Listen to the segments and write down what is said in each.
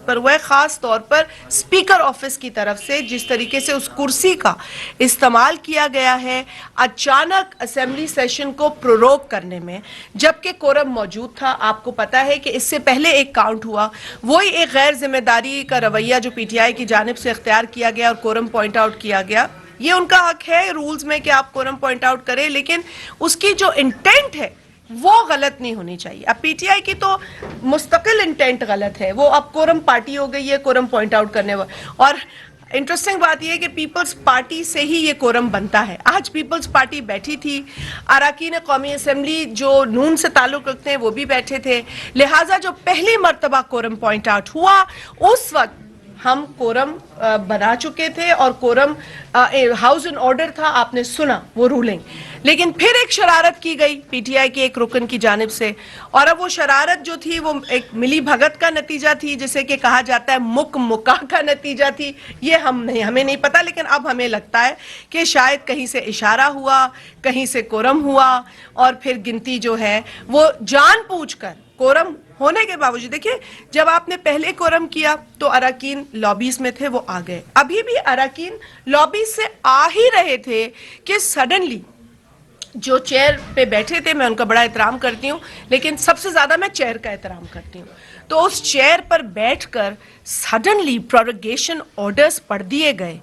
صورت پر ہوا ہے, خاص طور پر اسپیکر آفس کی طرف سے جس طریقے سے اس کرسی کا استعمال کیا گیا ہے اچانک اسمبلی سیشن کو پروروگ کرنے میں, جبکہ کورم موجود تھا. آپ کو پتا ہے کہ اس سے پہلے ایک کاؤنٹ ہوا, وہی ایک غیر ذمہ داری کا رویہ جو پی ٹی آئی کی جانب سے اختیار کیا گیا اور کورم پوائنٹ آؤٹ کیا گیا. یہ ان کا حق ہے رولز میں کہ آپ کورم پوائنٹ آؤٹ کریں, لیکن اس کی جو انٹینٹ ہے وہ غلط نہیں ہونی چاہیے. اب پی ٹی آئی کی تو مستقل انٹینٹ غلط ہے, وہ اب کورم پارٹی ہو گئی ہے کورم پوائنٹ آؤٹ کرنے اور انٹرسٹنگ بات یہ ہے کہ پیپلز پارٹی سے ہی یہ کورم بنتا ہے. آج پیپلز پارٹی بیٹھی تھی, اراکین قومی اسمبلی جو نون سے تعلق رکھتے ہیں وہ بھی بیٹھے تھے, لہٰذا جو پہلی مرتبہ کورم پوائنٹ آؤٹ ہوا اس وقت ہم کورم بنا چکے تھے اور کورم ہاؤس ان آرڈر تھا, آپ نے سنا وہ رولنگ. لیکن پھر ایک شرارت کی گئی پی ٹی آئی کے ایک رکن کی جانب سے, اور اب وہ شرارت جو تھی وہ ایک ملی بھگت کا نتیجہ تھی, جسے کہ کہا جاتا ہے مکہ کا نتیجہ تھی. یہ ہمیں نہیں پتا, لیکن اب ہمیں لگتا ہے کہ شاید کہیں سے اشارہ ہوا, کہیں سے کورم ہوا, اور پھر گنتی جو ہے وہ جان پوچھ کر کورم ہونے کے باوجود. دیکھیں جب آپ نے پہلے کورم کیا تو اراکین لابیز میں تھے, وہ آ گئے. ابھی بھی اراکین لابیز سے آ ہی رہے تھے کہ سڈنلی جو چیئر پہ بیٹھے تھے, میں ان کا بڑا احترام کرتی ہوں لیکن سب سے زیادہ میں چیئر کا احترام کرتی ہوں, تو اس چیئر پر بیٹھ کر سڈنلی پروروگیشن آرڈرز پڑھ دیے گئے.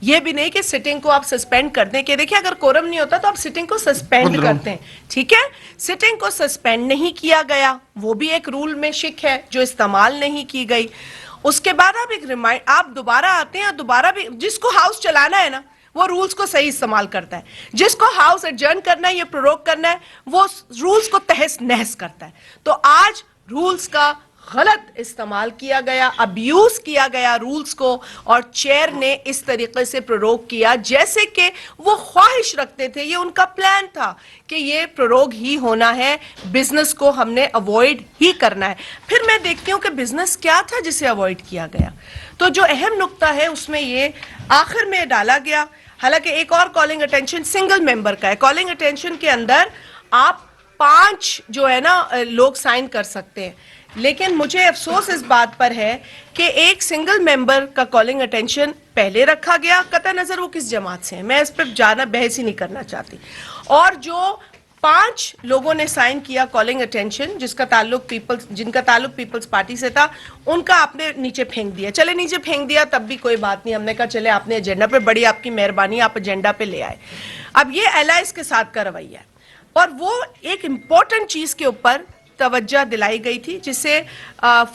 یہ بھی نہیں کہ سٹنگ کو آپ سسپینڈ کر دیں, کہ دیکھیں اگر کورم نہیں ہوتا تو آپ سٹنگ کو سسپینڈ کرتے ہیں, ٹھیک ہے. سٹنگ کو سسپینڈ نہیں کیا گیا, وہ بھی ایک رول میں شک ہے جو استعمال نہیں کی گئی. اس کے بعد آپ دوبارہ آتے ہیں, دوبارہ بھی جس کو ہاؤس چلانا ہے نا وہ رولز کو صحیح استعمال کرتا ہے, جس کو ہاؤس ایڈجرن کرنا ہے یا پروروگ کرنا ہے وہ رولز کو تہس نہس کرتا ہے. تو آج رولز کا غلط استعمال کیا گیا, ابیوز کیا گیا رولز کو, اور چیئر نے اس طریقے سے پروروگ کیا جیسے کہ وہ خواہش رکھتے تھے, یہ ان کا پلان تھا کہ یہ پروروگ ہی ہونا ہے, بزنس کو ہم نے اوائڈ ہی کرنا ہے. پھر میں دیکھتی ہوں کہ بزنس کیا تھا جسے اوائڈ کیا گیا. تو جو اہم نقطہ ہے اس میں یہ آخر میں ڈالا گیا, حالانکہ ایک اور کالنگ اٹینشن سنگل ممبر کا ہے. کالنگ اٹینشن کے اندر آپ 5 جو ہے نا لوگ سائن کر سکتے ہیں, لیکن مجھے افسوس اس بات پر ہے کہ ایک سنگل ممبر کا کالنگ اٹینشن پہلے رکھا گیا, قطع نظر وہ کس جماعت سے ہیں, میں اس پہ جانا بحث ہی نہیں کرنا چاہتی, اور جو 5 لوگوں نے سائن کیا کالنگ اٹینشن جن کا تعلق پیپلز پارٹی سے تھا, ان کا آپ نے نیچے پھینک دیا. چلے نیچے پھینک دیا تب بھی کوئی بات نہیں, ہم نے کہا چلے آپ نے ایجنڈا پہ, بڑی آپ کی مہربانی, آپ ایجنڈا پہ لے آئے. اب یہ الائز کے ساتھ کا رویہ ہے, اور وہ ایک امپورٹنٹ چیز کے اوپر توجہ دلائی گئی تھی جسے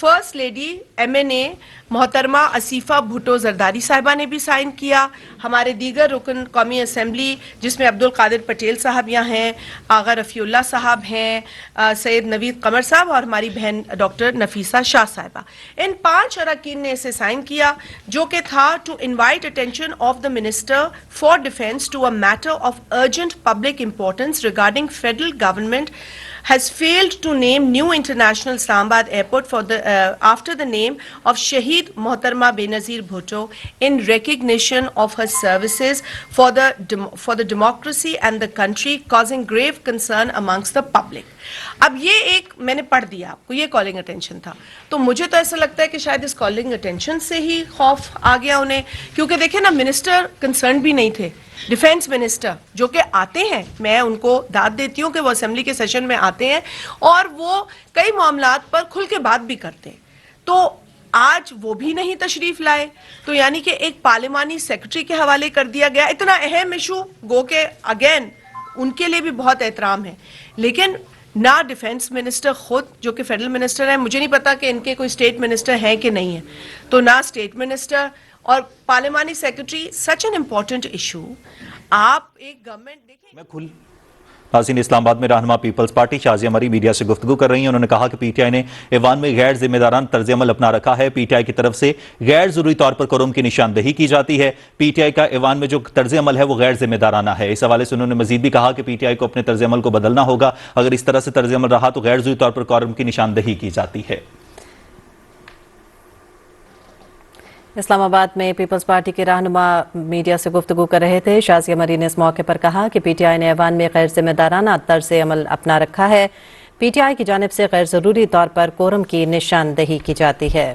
فرسٹ لیڈی ایم این اے محترمہ اسیفہ بھٹو زرداری صاحبہ نے بھی سائن کیا. ہمارے دیگر رکن قومی اسمبلی جس میں عبدالقادر پٹیل صاحب یہاں ہیں, آغا رفیع اللہ صاحب ہیں, سید نوید قمر صاحب اور ہماری بہن ڈاکٹر نفیسہ شاہ صاحبہ, ان 5 اراکین نے اسے سائن کیا, جو کہ تھا to invite attention of the minister for defence to a matter of urgent public importance regarding federal government has failed to name new international Islamabad airport after the name of Shaheed Mohtarma Benazir Bhutto in recognition of her services for the democracy and the country, causing grave concern amongst the public. اب یہ ایک میں نے پڑھ دیا آپ کو, یہ کالنگ اٹینشن تھا, تو مجھے تو ایسا لگتا ہے کہ شاید اس کالنگ اٹینشن سے ہی خوف آ گیا انہیں, کیونکہ دیکھیں نا منسٹر کنسرن بھی نہیں تھے, ڈیفینس منسٹر جو کہ آتے ہیں, میں ان کو داد دیتی ہوں کہ وہ اسمبلی کے سیشن میں آتے ہیں اور وہ کئی معاملات پر کھل کے بات بھی کرتے ہیں, تو آج وہ بھی نہیں تشریف لائے, تو یعنی کہ ایک پارلیمانی سیکرٹری کے حوالے کر دیا گیا. اتنا اہم ایشو گو کہ اگین ان کے لیے بھی بہت احترام ہے, لیکن نہ ڈیفینس منسٹر خود جو کہ فیڈرل منسٹر ہیں, مجھے نہیں پتا کہ ان کے کوئی اسٹیٹ منسٹر ہیں کہ نہیں ہیں, تو نہ اسٹیٹ منسٹر اور پارلیمانی secretary, such an important issue. آپ ایک گورنمنٹ دیکھیں. ناظرین, اسلام آباد میں رہنما پیپلز پارٹی شازیہ مری میڈیا سے گفتگو کر رہی ہیں. انہوں نے کہا کہ پی ٹی آئی نے ایوان میں غیر ذمہ داران طرز عمل اپنا رکھا ہے. پی ٹی آئی کی طرف سے غیر ضروری طور پر کورم کی نشاندہی کی جاتی ہے. پی ٹی آئی کا ایوان میں جو طرز عمل ہے وہ غیر ذمہ دارانہ ہے. اس حوالے سے انہوں نے مزید بھی کہا کہ پی ٹی آئی کو اپنے طرز عمل کو بدلنا ہوگا. اگر اس طرح سے طرز عمل رہا تو غیر ضروری طور پر کورم کی نشاندہی کی جاتی ہے. اسلام آباد میں پیپلز پارٹی کے رہنما میڈیا سے گفتگو کر رہے تھے. شازیہ مری نے اس موقع پر کہا کہ پی ٹی آئی نے ایوان میں غیر ذمہ دارانہ طرز عمل اپنا رکھا ہے. پی ٹی آئی کی جانب سے غیر ضروری طور پر کورم کی نشاندہی کی جاتی ہے.